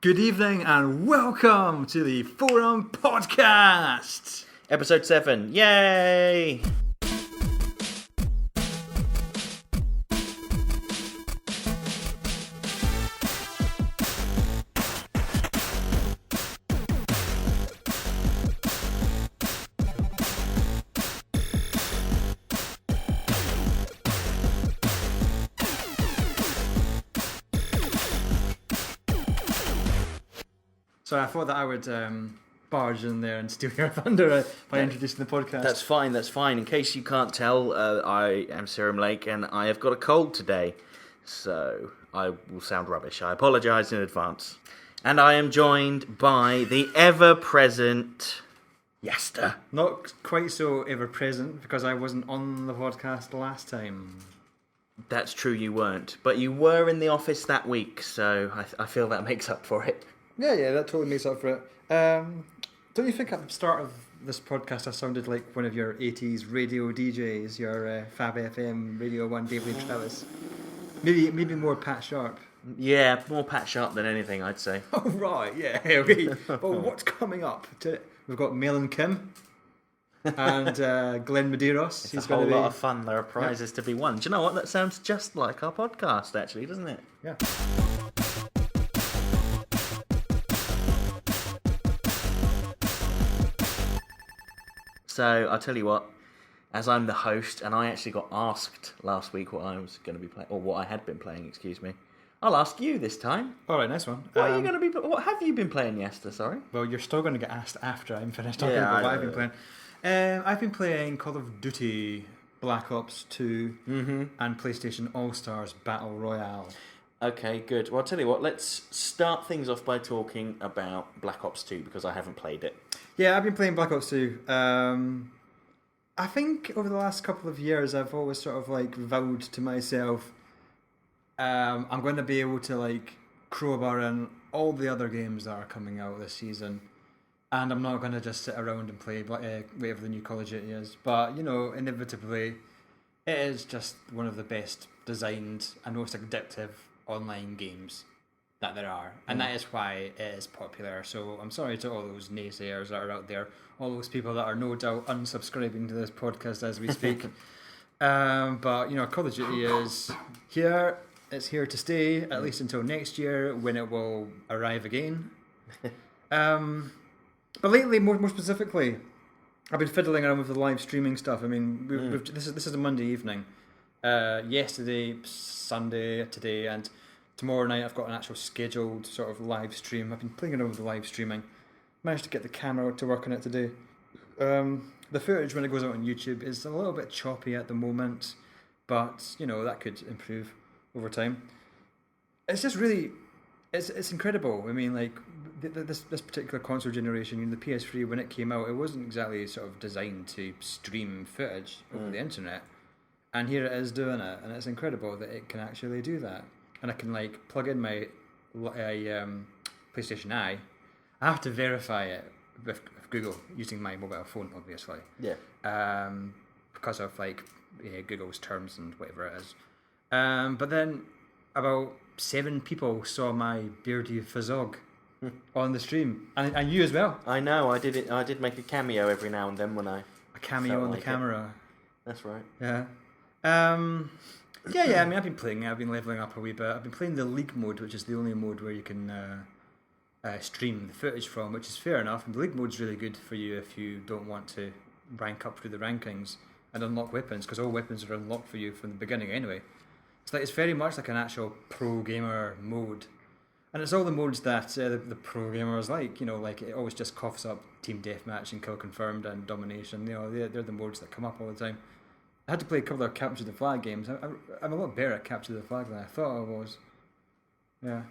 Good evening and welcome to the Forum Podcast! Episode 7. Yay! So I thought that I would barge in there and steal your thunder by introducing the podcast. That's fine. In case you can't tell, I am Serum Lake and I have got a cold today. So I will sound rubbish. I apologise in advance. And I am joined by the ever-present Yaster. Not quite so ever-present because I wasn't on the podcast last time. That's true, you weren't. But you were in the office that week, so I feel that makes up for it. Yeah, that totally makes up for it. Don't you think at the start of this podcast I sounded like one of your 80s radio DJs, your Fab FM, Radio 1, David Travis? Maybe more Pat Sharp. Yeah, more Pat Sharp than anything, I'd say. Oh, right, yeah. Okay. But what's coming up? We've got Mel and Kim and Glenn Medeiros. It's a whole lot of fun. There are prizes to be won. Do you know what? That sounds just like our podcast, actually, doesn't it? Yeah. So I'll tell you what, as I'm the host, and I actually got asked last week what I was going to be playing, or what I had been playing, excuse me. I'll ask you this time. All right, nice one. What are you going to be? What have you been playing, Yaster? Sorry. Well, you're still going to get asked after I'm finished talking about what I've been playing. I've been playing Call of Duty, Black Ops 2, and PlayStation All-Stars Battle Royale. Okay, good. Well, I'll tell you what. Let's start things off by talking about Black Ops 2 because I haven't played it. Yeah, I've been playing Black Ops 2. I think over the last couple of years, I've always sort of like vowed to myself, I'm going to be able to like crowbar in all the other games that are coming out this season, and I'm not going to just sit around and play whatever the new Call of Duty is. But you know, inevitably, it is just one of the best designed and most addictive online games that there are, and that is why it is popular. So I'm sorry to all those naysayers that are out there, all those people that are no doubt unsubscribing to this podcast as we speak. But you know, Call of Duty is here. It's here to stay, at least until next year when it will arrive again. But lately, more specifically, I've been fiddling around with the live streaming stuff. I mean, this is a Monday evening. Yesterday, Sunday, today, and tomorrow night I've got an actual scheduled sort of live stream. I've been playing around with the live streaming. Managed to get the camera to work on it today. The footage when it goes out on YouTube is a little bit choppy at the moment, but you know that could improve over time. It's just really, it's incredible. I mean, like this particular console generation, you know, the PS3 when it came out, it wasn't exactly sort of designed to stream footage over the internet, and here it is doing it, and it's incredible that it can actually do that. And I can like plug in my PlayStation Eye. I have to verify it with Google using my mobile phone, obviously. Yeah. Because of like Google's terms and whatever it is. But then about 7 people saw my beardy Fazog on the stream, and you as well. I know. I did it. I did make a cameo every now and then when I a cameo on the camera. That's right. Yeah. Yeah. I mean, I've been playing. I've been leveling up a wee bit. I've been playing the League mode, which is the only mode where you can stream the footage from, which is fair enough. And the League mode's really good for you if you don't want to rank up through the rankings and unlock weapons, because all weapons are unlocked for you from the beginning anyway. It's very much like an actual pro gamer mode, and it's all the modes that the pro gamers like. You know, like it always just coughs up team deathmatch and kill confirmed and domination. You know, they're the modes that come up all the time. I had to play a couple of capture the flag games. I'm a lot better at capture the flag than I thought I was. Yeah,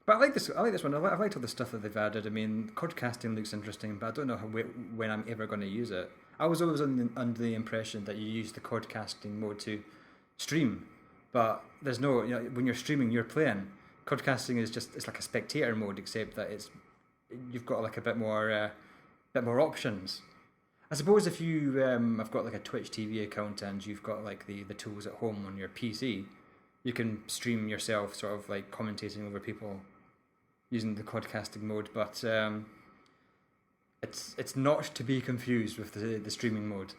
but I like this one. I've liked all the stuff that they've added. I mean, card casting looks interesting, but I don't know when I'm ever going to use it. I was always under the impression that you use the card casting mode to stream, but there's no. You know, when you're streaming, you're playing. Card casting is it's like a spectator mode, except that you've got like a bit more options. I suppose if you have got like a Twitch TV account and you've got like the tools at home on your PC, you can stream yourself sort of like commentating over people using the quadcasting mode, but it's not to be confused with the streaming mode,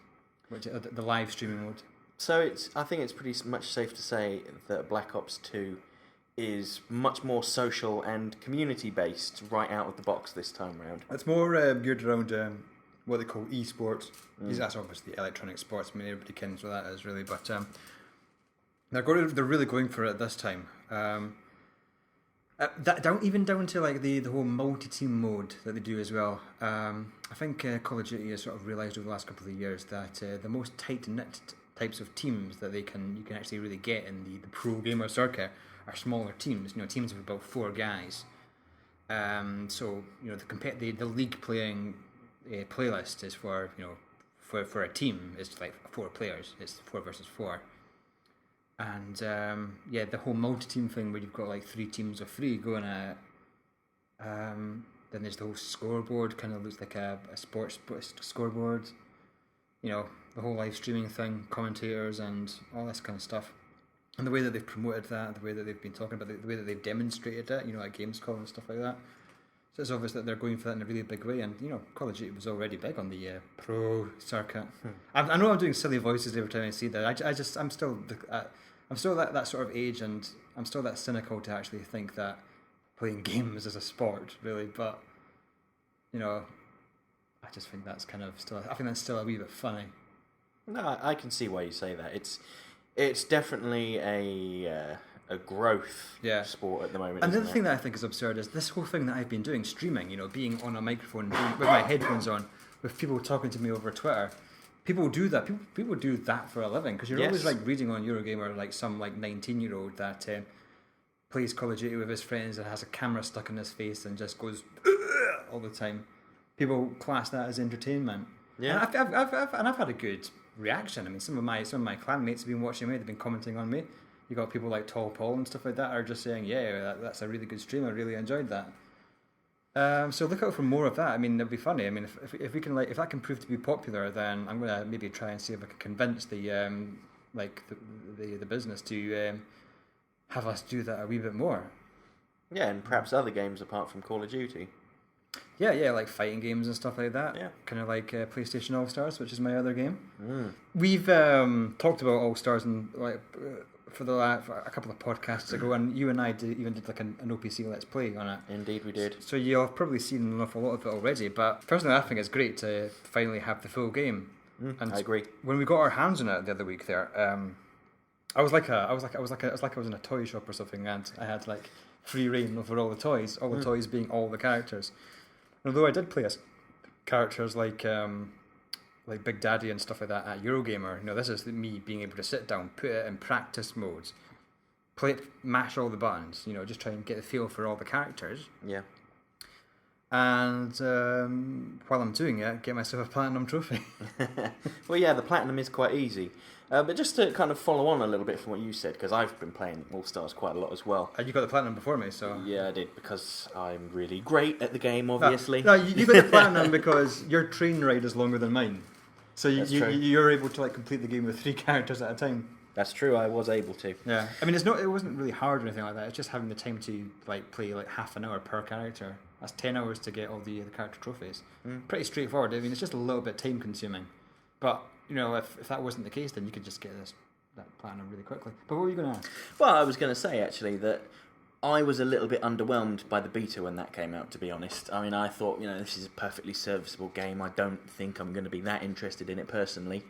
which the live streaming mode. So I think it's pretty much safe to say that Black Ops 2 is much more social and community-based right out of the box this time round. It's more geared around what they call esports. That's obviously electronic sports. I mean, everybody knows what that is, really. But they're really going for it this time. Down to like the whole multi-team mode that they do as well. I think Call of Duty has sort of realised over the last couple of years that the most tight-knit types of teams that you can actually really get in the pro gamer circuit are smaller teams. Teams of about 4 guys. So the league playing playlist is for a team is like 4 players. It's 4 versus 4. And the whole multi-team thing where you've got like 3 teams of 3 going at. Then there's the whole scoreboard, kind of looks like a sports scoreboard. The whole live streaming thing, commentators and all this kind of stuff. And the way that they've promoted that, the way that they've been talking about it, the way that they've demonstrated it, at Gamescom and stuff like that. So it's obvious that they're going for that in a really big way. And, Call of Duty was already big on the pro circuit. I know I'm doing silly voices every time I see that. I'm still that sort of age, and I'm still that cynical to actually think that playing games is a sport, really. But, I just think that's still a wee bit funny. No, I can see why you say that. It's definitely a growth sport at the moment. And the other thing that I think is absurd is this whole thing that I've been doing, streaming, being on a microphone, with my headphones on, with people talking to me over Twitter. People do that. People do that for a living, because you're always like reading on Eurogamer like some like 19-year-old that plays Call of Duty with his friends and has a camera stuck in his face and just goes all the time. People class that as entertainment. Yeah, and I've had a good reaction. I mean, some of my clanmates have been watching me. They've been commenting on me. You got people like Tall Paul and stuff like that are just saying, "Yeah, that's a really good stream. I really enjoyed that." So look out for more of that. I mean, it'd be funny. I mean, if we can if that can prove to be popular, then I'm gonna maybe try and see if I can convince the business to have us do that a wee bit more. Yeah, and perhaps other games apart from Call of Duty. Yeah, like fighting games and stuff like that. Yeah. Kind of like PlayStation All-Stars, which is my other game. We've talked about All-Stars and for a couple of podcasts ago, and you and I did like an OPC Let's Play on it. Indeed, we did. So you'll have probably seen an awful lot of it already. But personally, I think it's great to finally have the full game. And I agree. When we got our hands on it the other week, there, I was like I was in a toy shop or something, and I had like free reign over all the toys. All the toys being all the characters. Although I did play as characters like Big Daddy and stuff like that at Eurogamer, this is me being able to sit down, put it in practice modes, mash all the buttons, just try and get the feel for all the characters. Yeah. And while I'm doing it, get myself a platinum trophy. Well, yeah, the platinum is quite easy. But just to kind of follow on a little bit from what you said, because I've been playing All-Stars quite a lot as well. You got the platinum before me, so... Yeah, I did, because I'm really great at the game, obviously. No, you got the platinum because your train ride is longer than mine. So you're able to complete the game with 3 characters at a time. That's true, I was able to. Yeah, I mean, it wasn't really hard or anything like that. It's just having the time to play half an hour per character. That's 10 hours to get all the character trophies. Pretty straightforward. I mean, it's just a little bit time consuming. But... if that wasn't the case, then you could just get that platinum really quickly. But what were you going to ask? Well, I was going to say, actually, that I was a little bit underwhelmed by the beta when that came out, to be honest. I mean, I thought, this is a perfectly serviceable game. I don't think I'm going to be that interested in it personally.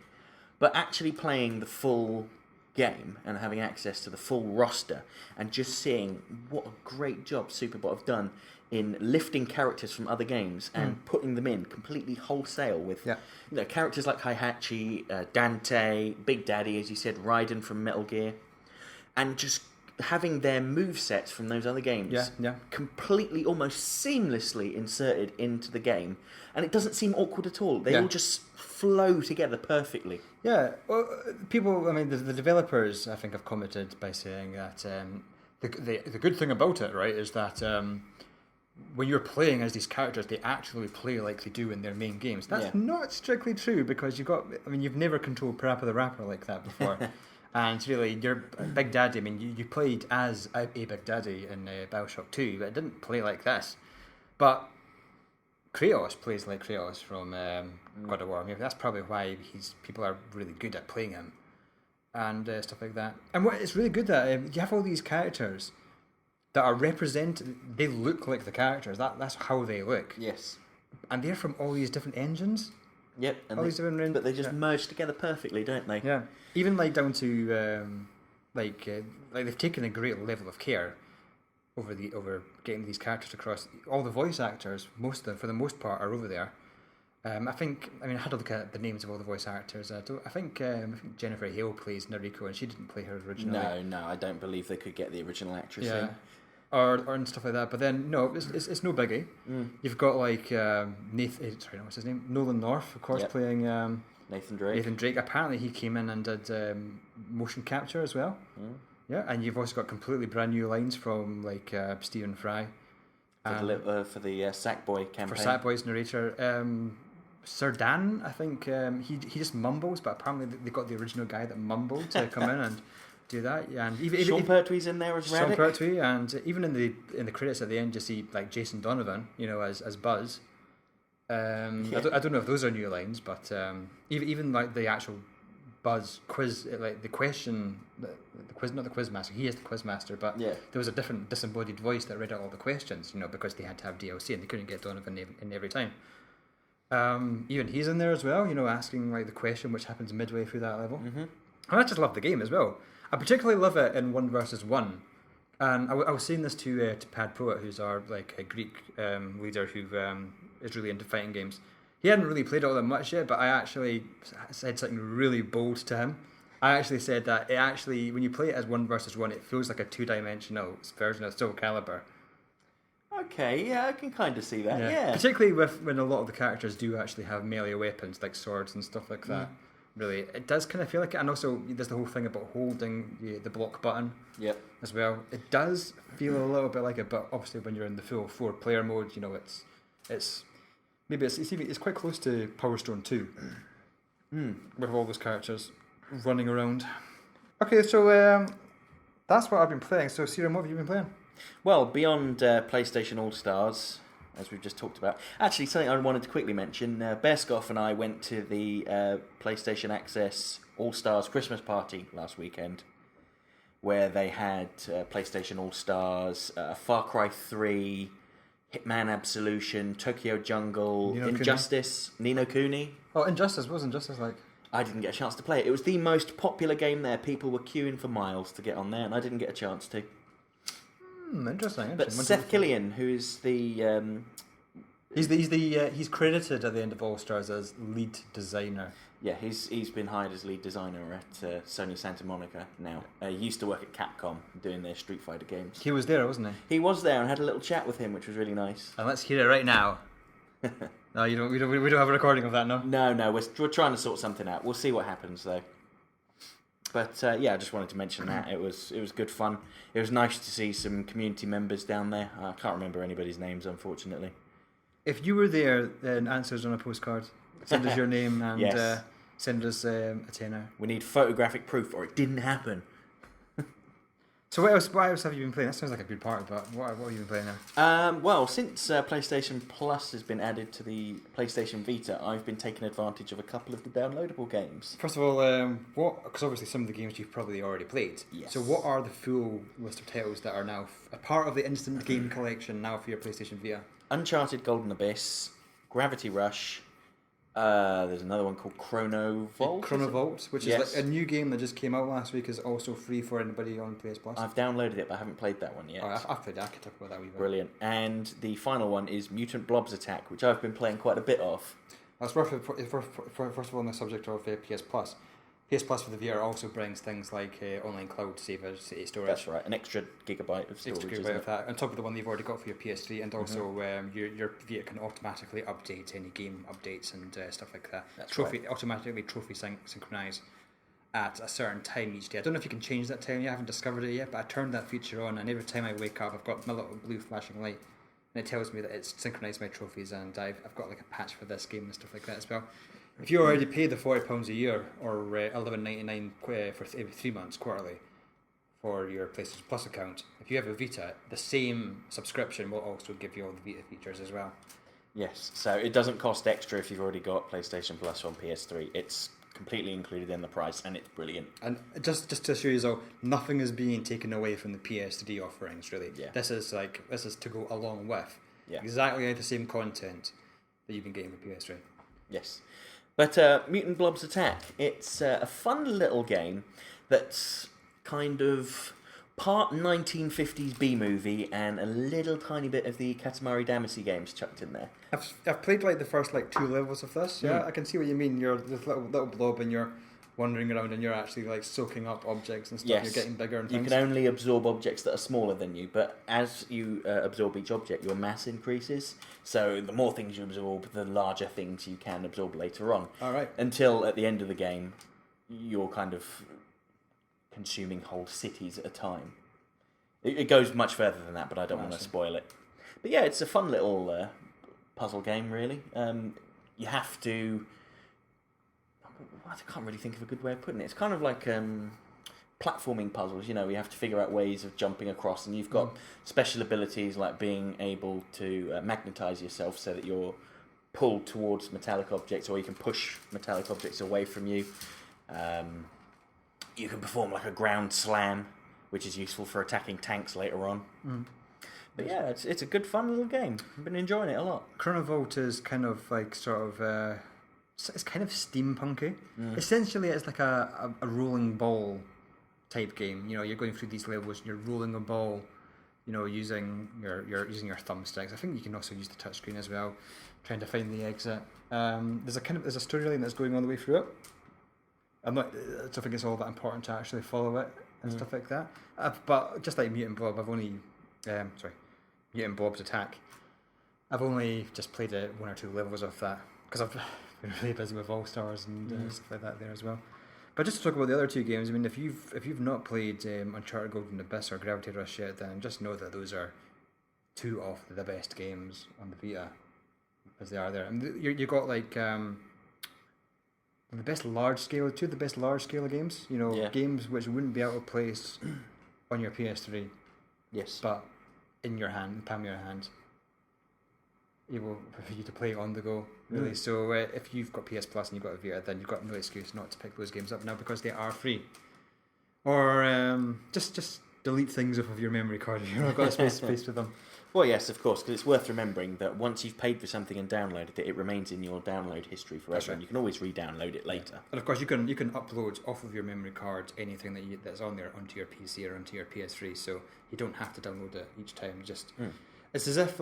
But actually playing the full game and having access to the full roster and just seeing what a great job Superbot have done in lifting characters from other games and putting them in completely wholesale with characters like Heihachi, Dante, Big Daddy, as you said, Raiden from Metal Gear, and just having their movesets from those other games completely, almost seamlessly inserted into the game, and it doesn't seem awkward at all. They all just flow together perfectly. Yeah, well, the developers, I think, have commented by saying that the good thing about it, right, is that when you're playing as these characters, they actually play like they do in their main games. That's not strictly true, because you've never controlled Parappa the Rapper like that before. And really, your Big Daddy, I mean, you played as a Big Daddy in Bioshock 2, but it didn't play like this. But Kratos plays like Kratos from God of War. I mean, that's probably why people are really good at playing him and stuff like that. And what it's really good that you have all these characters that are represented. They look like the characters. That's how they look. Yes. And they're from all these different engines. Yep. And but they just merge together perfectly, don't they? Yeah. Even like down to like they've taken a great level of care over getting these characters across. All the voice actors, most of them, for the most part, are over there. I had to look at the names of all the voice actors. I think Jennifer Hale plays Nariko, and she didn't play her originally. No, I don't believe they could get the original actress Yeah. in. Or and stuff like that. But then no, it's no biggie. You've got like what's his name? Nolan North, of course, playing Nathan Drake. Nathan Drake. Apparently, he came in and did motion capture as well. Yeah, and you've also got completely brand new lines from like Stephen Fry For the Sackboy campaign. For Sackboy's narrator. Sir Dan, I think he just mumbles, but apparently they got the original guy that mumbled to come in and do that. Yeah, and even Sean Pertwee's in there as Raddick. Sean Pertwee, and even in the credits at the end, you see like Jason Donovan, as Buzz. I don't know if those are new lines, but even like the actual Buzz quiz, like the question, the quiz, not the quiz master. He is the quiz master, but there was a different disembodied voice that read out all the questions. Because they had to have DLC and they couldn't get Donovan in every time. Even he's in there as well. Asking like the question, which happens midway through that level. And I just love the game as well. I particularly love it in 1 versus 1. And I was saying this to Pad Poet, who's our like a Greek leader who is really into fighting games. He hadn't really played it all that much yet, but I actually said something really bold to him. I actually said that when you play it as 1 versus 1, it feels like a 2-dimensional version of Soul Calibur. Okay, yeah, I can kind of see that. Yeah. Particularly when a lot of the characters do actually have melee weapons like swords and stuff like that. Really, it does kind of feel like it, and also there's the whole thing about holding the block button. As well, it does feel a little bit like it, but obviously when you're in the full 4-player mode, it's quite close to Power Stone 2 with all those characters running around. Okay, so that's what I've been playing. So, Ciaran, what have you been playing? Well, beyond PlayStation All-Stars, as we've just talked about. Actually, something I wanted to quickly mention, Bearskoff and I went to the PlayStation Access All-Stars Christmas party last weekend, where they had PlayStation All-Stars, Far Cry 3, Hitman Absolution, Tokyo Jungle, Injustice, Ni no Kuni. Oh, Injustice, what was Injustice like? I didn't get a chance to play it. It was the most popular game there. People were queuing for miles to get on there, and I didn't get a chance to. Interesting. But Seth Killian, who is the he's credited at the end of All Stars as lead designer. Yeah, he's been hired as lead designer at Sony Santa Monica now. He used to work at Capcom doing their Street Fighter games. He was there, wasn't he? He was there and had a little chat with him, which was really nice. And let's hear it right now. No, you don't. We don't have a recording of that, no. No, we're trying to sort something out. We'll see what happens though. But I just wanted to mention that it was good fun. It was nice to see some community members down there. I can't remember anybody's names, unfortunately. If you were there, then answers on a postcard. Send us your name and yes. Send us a tenner. We need photographic proof, or it didn't happen. So what else have you been playing? That sounds like a good party, but what have you been playing now? Well, since PlayStation Plus has been added to the PlayStation Vita, I've been taking advantage of a couple of the downloadable games. First of all, because obviously some of the games you've probably already played. Yes. So what are the full list of titles that are now a part of the Instant Game Collection now for your PlayStation Vita? Uncharted Golden Abyss, Gravity Rush, there's another one called Chrono Vault. Chrono Vault, which is like a new game that just came out last week, is also free for anybody on PS Plus. I've downloaded it, but I haven't played that one yet. Oh, I've played that. I can talk about that a wee bit. Brilliant. And the final one is Mutant Blobs Attack, which I've been playing quite a bit of. That's worth it. First of all, on the subject of PS Plus. PS Plus for the VR also brings things like online cloud savers, storage. That's right, an extra gigabyte of storage. Extra gigabyte of that, on top of the one you've already got for your PS3, and also your Vita can automatically update any game updates and stuff like that. That's automatically trophy synchronise at a certain time each day. I don't know if you can change that time. I haven't discovered it yet, but I turned that feature on, and every time I wake up, I've got my little blue flashing light, and it tells me that it's synchronised my trophies, and I've got like a patch for this game and stuff like that as well. if you already pay the £40 a year or $11.99 for every 3 months quarterly for your PlayStation Plus account, if you have a Vita, the same subscription will also give you all the Vita features as well. Yes, so it doesn't cost extra if you've already got PlayStation Plus on PS3. It's completely included in the price, and it's brilliant. And just to show you, so nothing is being taken away from the PS3 offerings, really. Yeah. This is to go along with Yeah. exactly the same content that you've been getting with PS3. Yes. But Mutant Blobs Attack, it's a fun little game that's kind of part 1950s B-movie and a little tiny bit of the Katamari Damacy games chucked in there. I've played like the first 2 levels of this. Yeah, I can see what you mean. You're this little blob and you're wandering around and you're actually like soaking up objects and stuff. Yes. You're getting bigger and You things. can only absorb objects that are smaller than you, but as you absorb each object, your mass increases. So the more things you absorb, the larger things you can absorb later on. All right. Until at the end of the game, you're kind of consuming whole cities at a time. It goes much further than that, but I don't want to spoil it. But yeah, it's a fun little puzzle game, really. You have to... I can't really think of a good way of putting it. It's kind of like platforming puzzles. You know, you have to figure out ways of jumping across, and you've got special abilities like being able to magnetize yourself so that you're pulled towards metallic objects, or you can push metallic objects away from you. You can perform like a ground slam, which is useful for attacking tanks later on. But yeah, it's a good fun little game. I've been enjoying it a lot. Chronovolt is kind of like it's kind of steampunky. Essentially, it's like a rolling ball type game. You know, you're going through these levels, you're rolling a ball, you know, using your thumbsticks. I think you can also use the touchscreen as well, trying to find the exit. There's a storyline that's going all the way through it. I don't think it's all that important to actually follow it and stuff like that. But just like Mutant Blob, Mutant Blob's Attack, I've only just played 1 or 2 levels of that because I've been really busy with All-Stars and stuff like that there as well. But just to talk about the other 2 games, I mean, if you've not played Uncharted Golden Abyss or Gravity Rush yet, then just know that those are 2 of the best games on the Vita, as they are there. And you got like the best large scale, 2 of the best large scale games. You know, games which wouldn't be out of place on your PS3. Yes, but in your hand, palm of your hand, able for you to play on the go, really. So if you've got PS Plus and you've got a Vita, then you've got no excuse not to pick those games up now because they are free. Or just delete things off of your memory card if you've not got a space for them. Well, yes, of course, because it's worth remembering that once you've paid for something and downloaded it, it remains in your download history forever, That's right. and you can always re-download it later. And of course, you can upload off of your memory card anything that's on there onto your PC or onto your PS3, so you don't have to download it each time. Just it's as if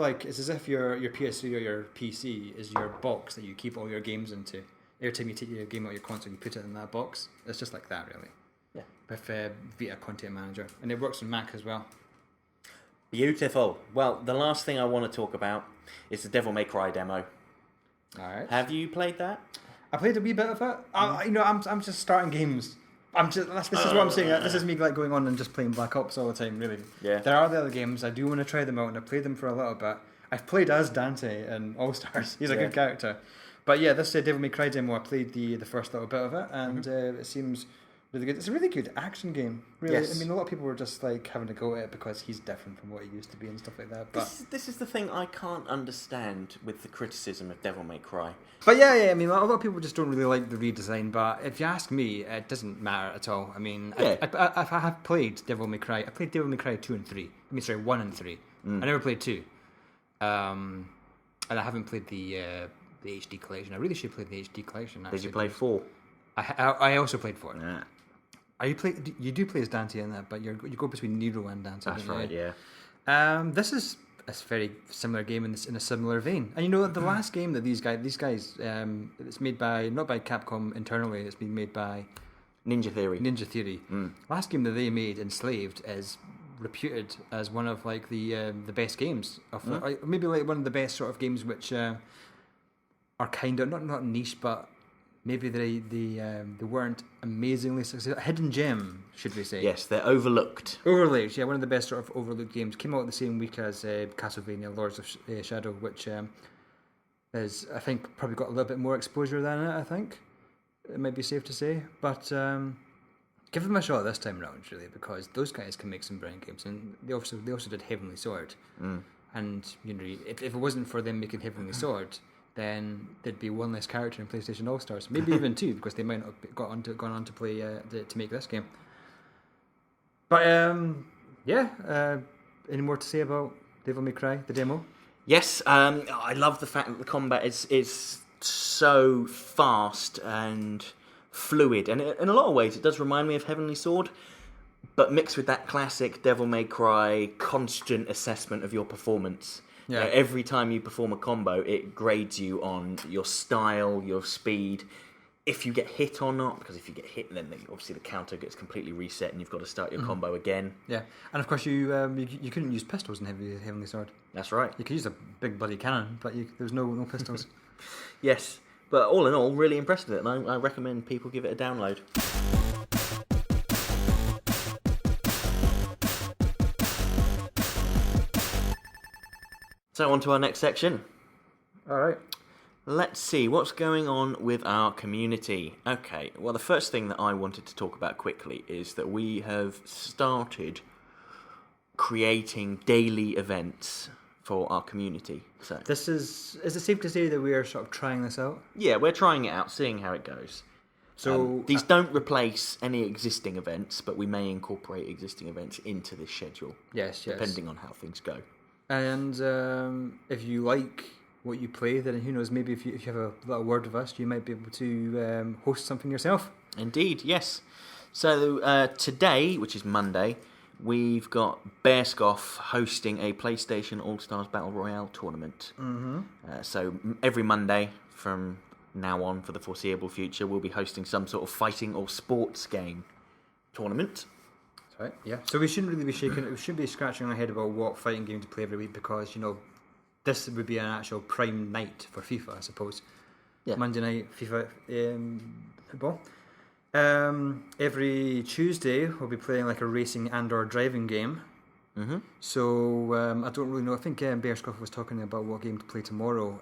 your PS3 or your PC is your box that you keep all your games into. Every time you take your game out of your console, you put it in that box. It's just like that, really. Yeah. With Vita Content Manager, and it works on Mac as well. Beautiful. Well, the last thing I want to talk about is the Devil May Cry demo. All right. Have you played that? I played a wee bit of it. I'm just starting games. This is what I'm saying. This is me like going on and just playing Black Ops all the time. Really. Yeah. There are the other games. I do want to try them out, and I played them for a little bit. I've played as Dante in All-Stars. He's a good character. But yeah, this Devil May Cry demo, I played the first little bit of it, and it seems really good. It's a really good action game. Really, Yes. I mean, a lot of people were just like having to go at it because he's different from what he used to be and stuff like that. But This is the thing I can't understand with the criticism of Devil May Cry. But yeah, I mean, a lot of people just don't really like the redesign. But if you ask me, it doesn't matter at all. I mean, I have played Devil May Cry. I played Devil May Cry 2 and 3. I mean, sorry, 1 and 3. I never played 2. And I haven't played the HD collection. I really should play the HD collection. Actually. Did you play 4? I also played 4. Nah. You do play as Dante in that, but you go between Nero and Dante. That's right, yeah. This is a very similar game in a similar vein. And you know, the last game that these guys, it's made by not by Capcom internally. It's been made by Ninja Theory. Last game that they made, Enslaved, is reputed as one of like the best games of maybe like one of the best sort of games which are kind of not niche, but maybe they weren't amazingly successful. Hidden Gem, should we say? Yes, they're overlooked. Overlooked, yeah, one of the best sort of overlooked games. Came out the same week as Castlevania Lords of Shadow, which is, I think, probably got a little bit more exposure than it, I think. It might be safe to say. But give them a shot this time around, really, because those guys can make some brilliant games. And they also did Heavenly Sword. And, if it wasn't for them making Heavenly Sword, then there'd be one less character in PlayStation All-Stars. Maybe even two, because they might not have gone on to play to make this game. But, any more to say about Devil May Cry, the demo? Yes, I love the fact that the combat is so fast and fluid, and in a lot of ways it does remind me of Heavenly Sword, but mixed with that classic Devil May Cry constant assessment of your performance. Yeah. Every time you perform a combo, it grades you on your style, your speed, if you get hit or not, because if you get hit, then obviously the counter gets completely reset and you've got to start your combo again. Yeah, and of course you couldn't use pistols in Heavenly Sword. That's right. You could use a big bloody cannon, but there's no pistols. Yes, but all in all, really impressed with it, and I recommend people give it a download. So on to our next section. All right. Let's see what's going on with our community. Okay, well, the first thing that I wanted to talk about quickly is that we have started creating daily events for our community. So Is it safe to say that we are sort of trying this out? yeah, we're trying it out, seeing how it goes. So These don't replace any existing events, but we may incorporate existing events into this schedule. Yes. Depending on how things go. And if you like what you play, then who knows, maybe if you have a little word with us, you might be able to host something yourself. Indeed, yes. So today, which is Monday, we've got Bearscough hosting a PlayStation All-Stars Battle Royale tournament. So every Monday from now on for the foreseeable future, we'll be hosting some sort of fighting or sports game tournament. Right, yeah. So we shouldn't really be we shouldn't be scratching our head about what fighting game to play every week, because this would be an actual prime night for FIFA, I suppose. Yeah. Monday night FIFA football. Every Tuesday we'll be playing like a racing and/or driving game. So I don't really know. I think Bearscough was talking about what game to play tomorrow.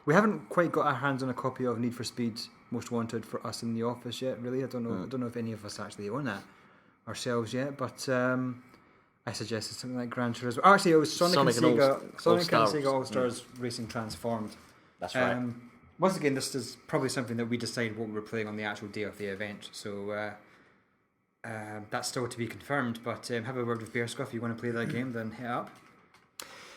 We haven't quite got our hands on a copy of Need for Speed Most Wanted for us in the office yet. Really, I don't know. I don't know if any of us actually own that ourselves yet, but I suggested something like Gran Turismo. Oh, actually, it was Sonic and Sega All-Stars Racing Transformed. That's right. Once again, this is probably something that we decide what we're playing on the actual day of the event, so that's still to be confirmed, but have a word with Bearscough. If you want to play that game, then hit up.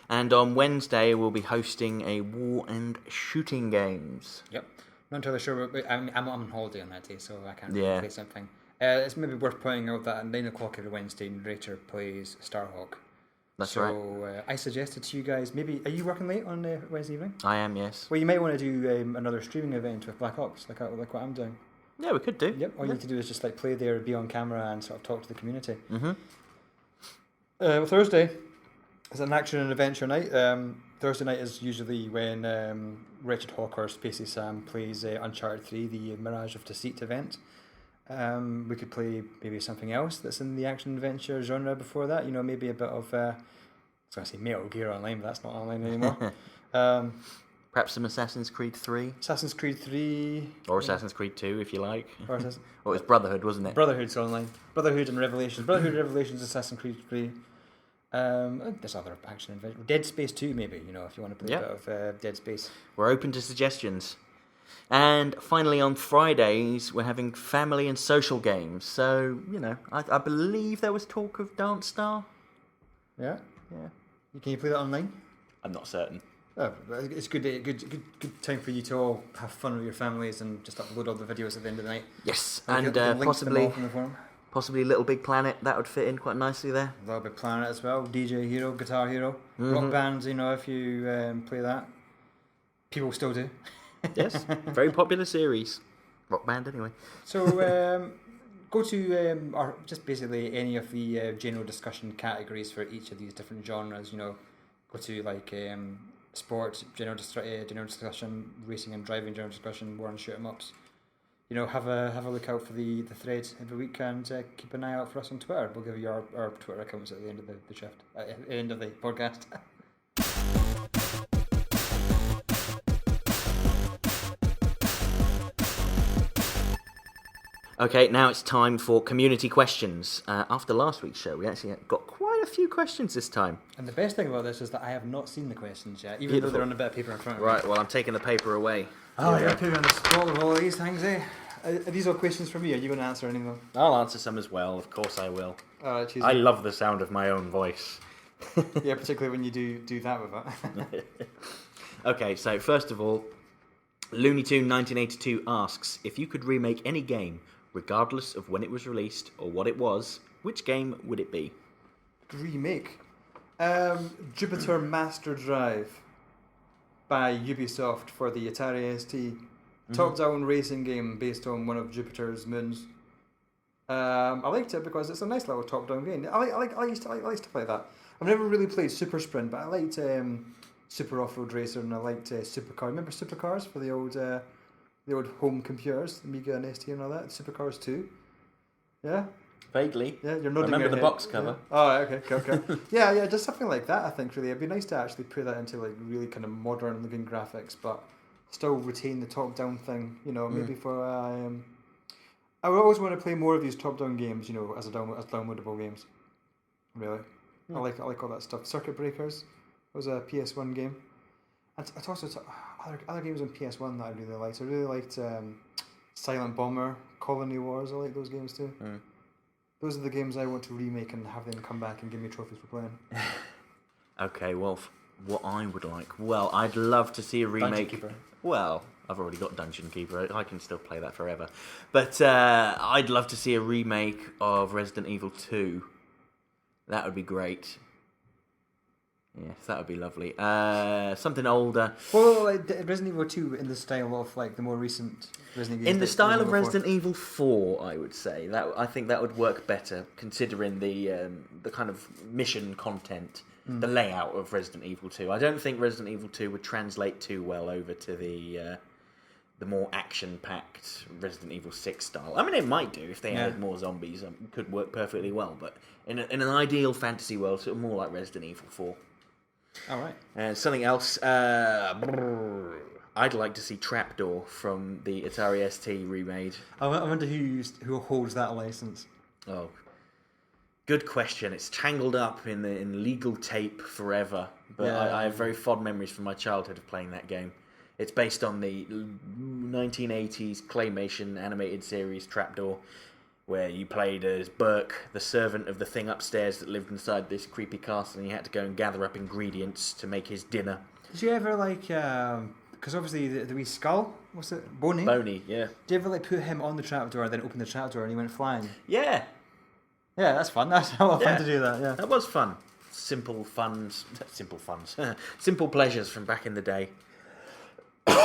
And on Wednesday, we'll be hosting a war and shooting games. Yep. Not entirely sure. I'm on holiday on that day, so I can't really play something. It's maybe worth pointing out that at 9 o'clock every Wednesday, Narrator plays Starhawk. That's right. So I suggested to you guys, maybe, are you working late on Wednesday evening? I am, yes. Well, you might want to do another streaming event with Black Ops, like what I'm doing. Yeah, we could do. Yep, all you need to do is just play there, be on camera, and sort of talk to the community. Thursday is an action and adventure night. Thursday night is usually when Richard Hawker, Spacey Sam, plays Uncharted 3, the Mirage of Deceit event. We could play maybe something else that's in the action adventure genre before that. Maybe a bit of I was going to say Metal Gear Online, but that's not online anymore. Perhaps some Assassin's Creed 3. Assassin's Creed 3. Or Assassin's Creed 2, if you like. Or well, it was Brotherhood, wasn't it? Brotherhood's online. Brotherhood and Revelations. Brotherhood and Revelations, Assassin's Creed 3. There's other action adventure. Dead Space 2, maybe, if you want to play a bit of Dead Space. We're open to suggestions. And finally, on Fridays, we're having family and social games. So, I believe there was talk of Dance Star. Yeah? Yeah. Can you play that online? I'm not certain. Oh, it's good time for you to all have fun with your families and just upload all the videos at the end of the night. Yes, and possibly Little Big Planet. That would fit in quite nicely there. Little Big Planet as well. DJ Hero, Guitar Hero, Rock Bands. If you play that, people still do. Yes, very popular series. Rock Band, anyway. So go to or just basically any of the general discussion categories for each of these different genres. Go to sport, general discussion, racing and driving, general discussion, war and shoot 'em ups. Have a look out for the thread every week, and keep an eye out for us on Twitter. We'll give you our Twitter accounts at the end of the shift, at the end of the podcast. Okay, now it's time for community questions. After last week's show, we actually got quite a few questions this time. And the best thing about this is that I have not seen the questions yet, even though they're on a bit of paper in front of me. Right, well, I'm taking the paper away. Oh, you're putting me on the spot with all these things, eh? Are these all questions for me? Are you going to answer any of them? I'll answer some as well, of course I will. Alright, choose I love the sound of my own voice. Yeah, particularly when you do that with it. Okay, so first of all, Looney Tune 1982 asks, if you could remake any game, regardless of when it was released or what it was, which game would it be? Remake. Jupiter Master Drive by Ubisoft for the Atari ST. Top-down racing game based on one of Jupiter's moons. I liked it because it's a nice little top-down game. I used to play that. I've never really played Super Sprint, but I liked Super Off-Road Racer and I liked Supercar. Remember Supercars for the old home computers, Amiga and ST and all that? Supercars 2. Yeah? Vaguely. Yeah, you're nodding. Remember your the head. box cover? Yeah. Oh, okay, okay. yeah, just something like that. I think really, it'd be nice to actually put that into like really kind of modern-looking graphics, but still retain the top-down thing. You know, maybe for I would always want to play more of these top-down games. You know, as downloadable games. Really, I like all that stuff. Circuit Breakers was a PS1 game. And it's also other games on PS1 that I really liked. I really liked Silent Bomber, Colony Wars. I like those games too. Those are the games I want to remake and have them come back and give me trophies for playing. Okay, well, what I would like... Well, I'd love to see a remake... Dungeon Keeper. Well, I've already got Dungeon Keeper. I can still play that forever. But I'd love to see a remake of Resident Evil 2. That would be great. Yes, that would be lovely. Something older. Well, like Resident Evil 2 in the style of like the more recent Resident Evil. In the style of Resident Evil 4, I would say. I think that would work better, considering the kind of mission content, the layout of Resident Evil 2. I don't think Resident Evil 2 would translate too well over to the more action-packed Resident Evil 6 style. I mean, it might do if they added more zombies. It could work perfectly well, but in an ideal fantasy world, sort of more like Resident Evil 4. All right. And something else, I'd like to see Trapdoor from the Atari ST remade. I wonder who holds that license. Oh, good question. It's tangled up in legal tape forever, but Yeah. I have very fond memories from my childhood of playing that game. It's based on the 1980s claymation animated series Trapdoor, where you played as Burke, the servant of the thing upstairs that lived inside this creepy castle, and you had to go and gather up ingredients to make his dinner. Did you ever like? Because obviously the wee skull, what's it, Boney? Boney, yeah. Did you ever like put him on the trapdoor, then open the trapdoor, and he went flying? Yeah. Yeah, that's fun. That's a lot of fun to do that. Yeah. That was fun. Simple pleasures from back in the day. But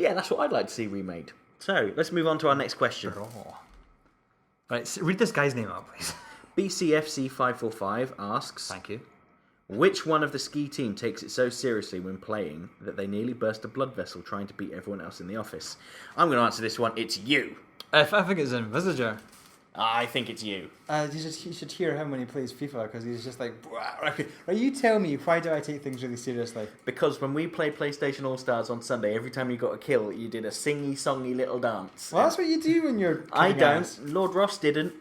yeah, that's what I'd like to see remade. So, let's move on to our next question. Right, so read this guy's name out, please. BCFC545 asks... Thank you. Which one of the ski team takes it so seriously when playing that they nearly burst a blood vessel trying to beat everyone else in the office? I'm going to answer this one. It's you. I think it's Envisager. I think it's you. You should hear him when he plays FIFA, because he's just like... Right, you tell me, why do I take things really seriously? Because when we played PlayStation All-Stars on Sunday, every time you got a kill, you did a singy-songy little dance. Well, that's what you do when you're... I don't. Ass. Lord Ross didn't.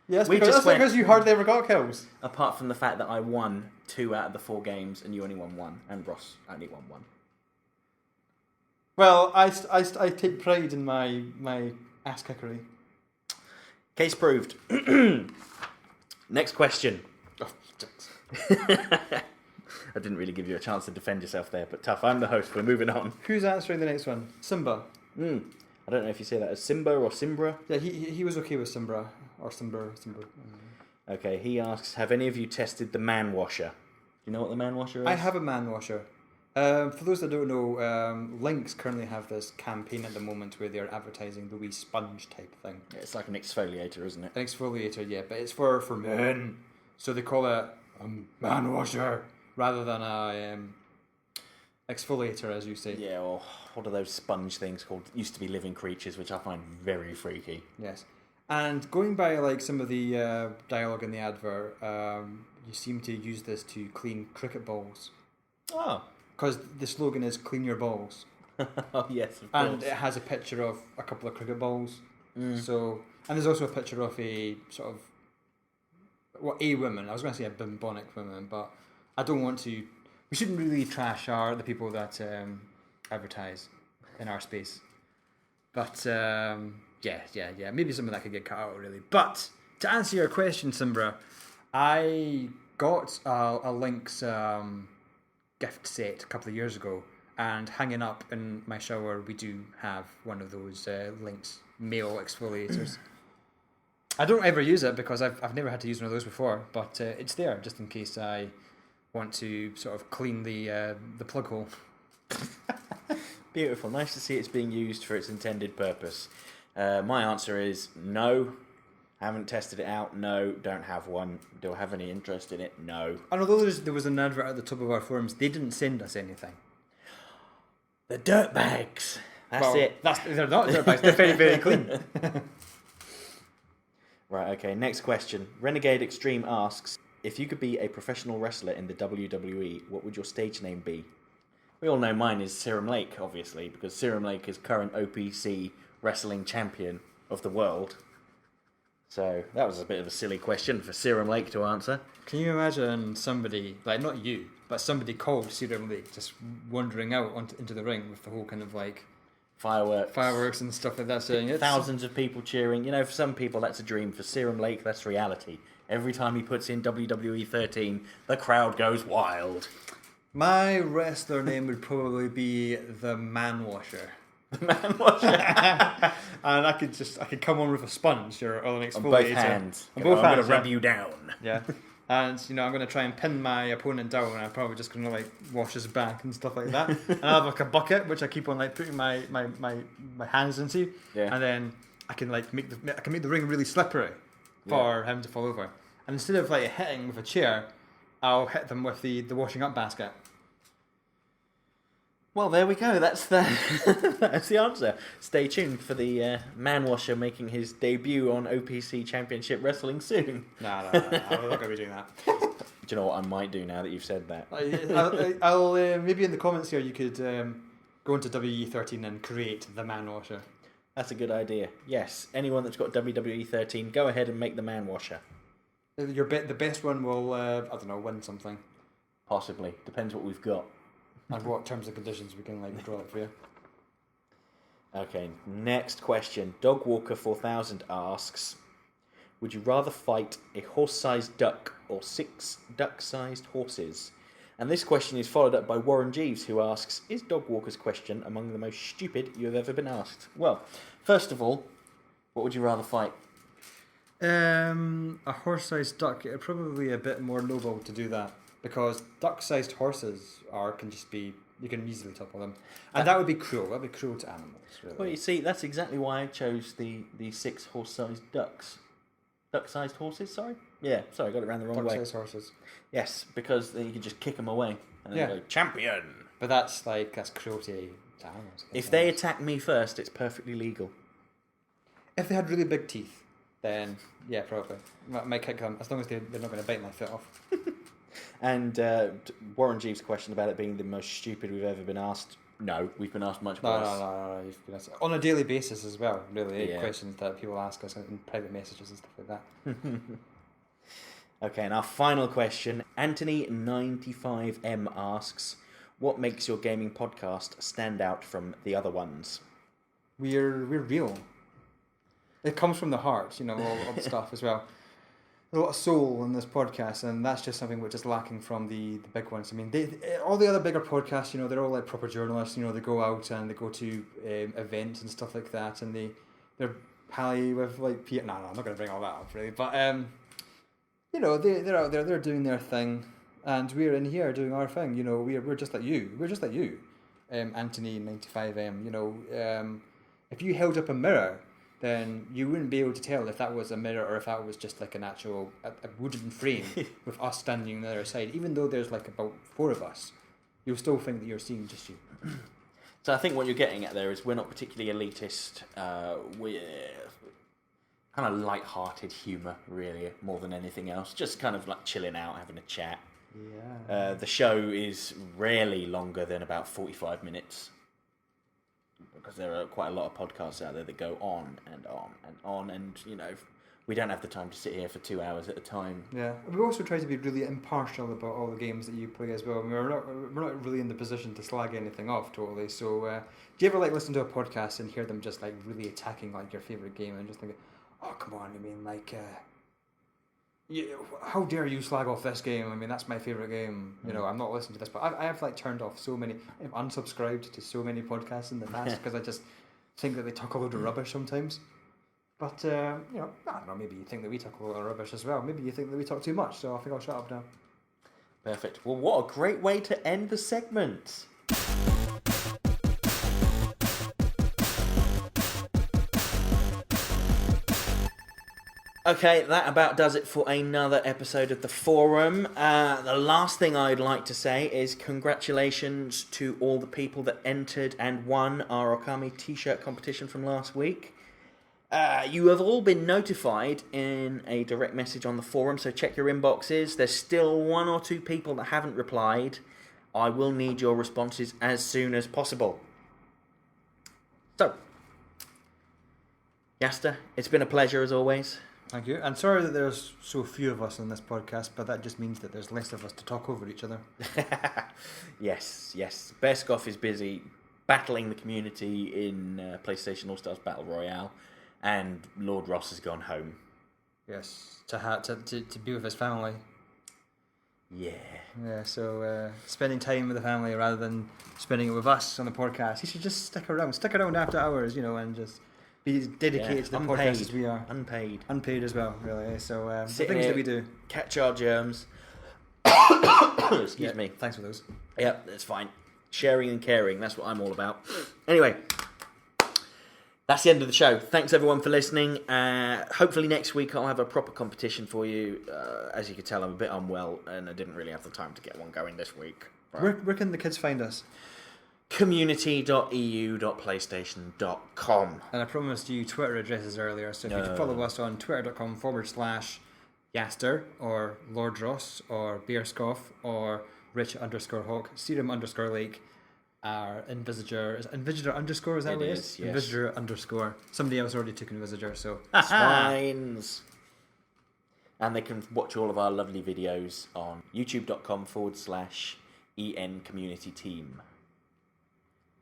Yeah, that's because you hardly ever got kills. Apart from the fact that I won 2 out of the 4 games, and you only won 1, and Ross only won 1. Well, I take pride in my ass-kickery. Case proved. Next question. I didn't really give you a chance to defend yourself there, but tough. I'm the host. We're moving on. Who's answering the next one? Simba. I don't know if you say that as Simba or Simbra. Yeah, he was okay with Simbra. Or Simba. Okay, he asks, have any of you tested the man washer? Do you know what the man washer is? I have a man washer. For those that don't know, Lynx currently have this campaign at the moment where they're advertising the wee sponge type thing. Yeah, it's like an exfoliator, isn't it? An exfoliator, yeah, but it's for men. So they call it a man washer rather than a exfoliator, as you say. Yeah, or what are those sponge things called? Used to be living creatures, which I find very freaky. Yes. And going by like some of the dialogue in the advert, you seem to use this to clean cricket balls. Oh. Because the slogan is "clean your balls." Oh yes, of and course. it has a picture of a couple of cricket balls. So, and there's also a picture of a sort of a woman. I was going to say a bimbonic woman, but I don't want to. We shouldn't really trash the people that advertise in our space. But yeah, maybe some of that could get cut out really. But to answer your question, Simbra, I got a Lynx gift set a couple of years ago, and hanging up in my shower, we do have one of those Lynx male exfoliators. I don't ever use it because I've never had to use one of those before, but it's there just in case I want to sort of clean the plug hole. Beautiful. Nice to see it's being used for its intended purpose. My answer is no. Haven't tested it out. No. Don't have one. Do I have any interest in it? No. And although there was an advert at the top of our forums, they didn't send us anything. The dirtbags. That's it. They're not dirtbags. They're very, very clean. Right, okay. Next question. Renegade Extreme asks, if you could be a professional wrestler in the WWE, what would your stage name be? We all know mine is Serum Lake, obviously, because Serum Lake is current OPC wrestling champion of the world. So that was a bit of a silly question for Serum Lake to answer. Can you imagine somebody, like not you, but somebody called Serum Lake just wandering out into the ring with the whole kind of like fireworks and stuff like that, saying it's thousands of people cheering. You know, for some people that's a dream. For Serum Lake, that's reality. Every time he puts in WWE 13, the crowd goes wild. My wrestler name would probably be the Man Washer. The Man Washer. And I could come on with a sponge or an exfoliator. On both hands. On both hands. I'm going to rub you down. Yeah. And, I'm going to try and pin my opponent down, and I'm probably just going to, like, wash his back and stuff like that. And I have, like, a bucket, which I keep on, like, putting my hands into. Yeah. And then I can, like, make the ring really slippery for him to fall over. And instead of, like, hitting with a chair, I'll hit them with the washing up basket. Well, there we go. That's the answer. Stay tuned for the Man Washer making his debut on OPC Championship Wrestling soon. No, I'm not going to be doing that. Do you know what I might do now that you've said that? I'll maybe in the comments here you could go into WE13 and create the Man Washer. That's a good idea. Yes, anyone that's got WWE 13, go ahead and make the Man Washer. The best one will win something. Possibly. Depends what we've got. And what terms and conditions we can draw up for you. Okay, next question. Dogwalker 4000 asks, would you rather fight a horse-sized duck or 6 duck-sized horses? And this question is followed up by Warren Jeeves, who asks, is Dogwalker's question among the most stupid you have ever been asked? Well, first of all, what would you rather fight? A horse-sized duck. It's probably a bit more noble to do that. Because duck-sized horses you can easily topple them. And that would be cruel. That would be cruel to animals, really. Well, you see, that's exactly why I chose the 6 horse-sized ducks. Duck-sized horses, sorry? Yeah, sorry, I got it around the wrong way. Duck-sized horses. Yes, because then you can just kick them away. And then go, champion! But that's cruelty to animals. If they attack me first, it's perfectly legal. If they had really big teeth, then, yeah, probably. I might kick them, as long as they're not going to bite my foot off. And Warren Jeeves' question about it being the most stupid we've ever been asked. No, we've been asked much worse. No. You've been asked on a daily basis as well. Really, questions that people ask us in private messages and stuff like that. Okay, and our final question. Anthony95M asks, what makes your gaming podcast stand out from the other ones? We're real. It comes from the heart, all the stuff as well. There's a lot of soul in this podcast, and that's just something which is lacking from the big ones. I mean, all the other bigger podcasts, they're all like proper journalists. They go out and they go to events and stuff like that, and they're pally with like Peter. No, I'm not going to bring all that up really, but they're out there, they're doing their thing, and we're in here doing our thing. We're just like you. We're just like you, Anthony 95M. If you held up a mirror, then you wouldn't be able to tell if that was a mirror or if that was just like an actual a wooden frame with us standing on the other side. Even though there's like about 4 of us, you'll still think that you're seeing just you. So I think what you're getting at there is we're not particularly elitist. We're kind of light-hearted humour, really, more than anything else. Just kind of like chilling out, having a chat. Yeah. The show is rarely longer than about 45 minutes. because there are quite a lot of podcasts out there that go on and on and on, and we don't have the time to sit here for 2 hours at a time. Yeah, we also try to be really impartial about all the games that you play as well. I mean, we're not really in the position to slag anything off totally. So, do you ever listen to a podcast and hear them just really attacking your favorite game and just think, oh come on, I mean how dare you slag off this game? I mean, that's my favorite game. I'm not listening to this, but I have turned off so many, I've unsubscribed to so many podcasts in the past because I just think that they talk a load of rubbish sometimes. But, I don't know, maybe you think that we talk a lot of rubbish as well. Maybe you think that we talk too much, so I think I'll shut up now. Perfect. Well, what a great way to end the segment. Okay, that about does it for another episode of the forum. The last thing I'd like to say is congratulations to all the people that entered and won our Okami t-shirt competition from last week. You have all been notified in a direct message on the forum, so check your inboxes. There's still 1 or 2 people that haven't replied. I will need your responses as soon as possible. So, Yaster, it's been a pleasure as always. Thank you. And sorry that there's so few of us on this podcast, but that just means that there's less of us to talk over each other. Yes. Bearskoff is busy battling the community in PlayStation All-Stars Battle Royale. And Lord Ross has gone home. Yes, to be with his family. Yeah. Yeah, so spending time with the family rather than spending it with us on the podcast. He should just stick around after hours, and just be dedicated to the podcast as we are. Unpaid as well, really. So the things that we do. Catch our germs. Excuse me. Thanks for those. Yep, that's fine. Sharing and caring, that's what I'm all about. Anyway. That's the end of the show. Thanks everyone for listening. Hopefully next week I'll have a proper competition for you. As you can tell, I'm a bit unwell and I didn't really have the time to get one going this week. Where can the kids find us? community.eu.playstation.com. And I promised you Twitter addresses earlier, so if you can follow us on twitter.com/Yaster or Lord Ross or Beerscoff or Rich_Hawk, Serum_Lake. Our Invisitor is underscore, is that what it is? Yes. Invisitor_. Somebody else already took Invisitor, so swines. And they can watch all of our lovely videos on youtube.com/EN community team.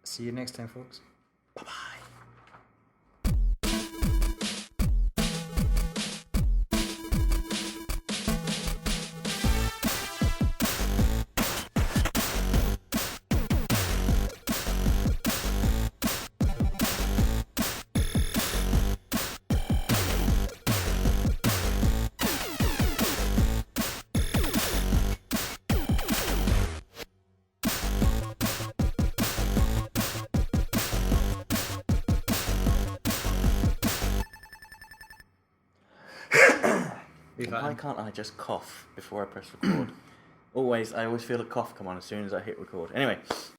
See you next time, folks. Bye-bye. Why can't I just cough before I press record? I always feel a cough come on as soon as I hit record. Anyway.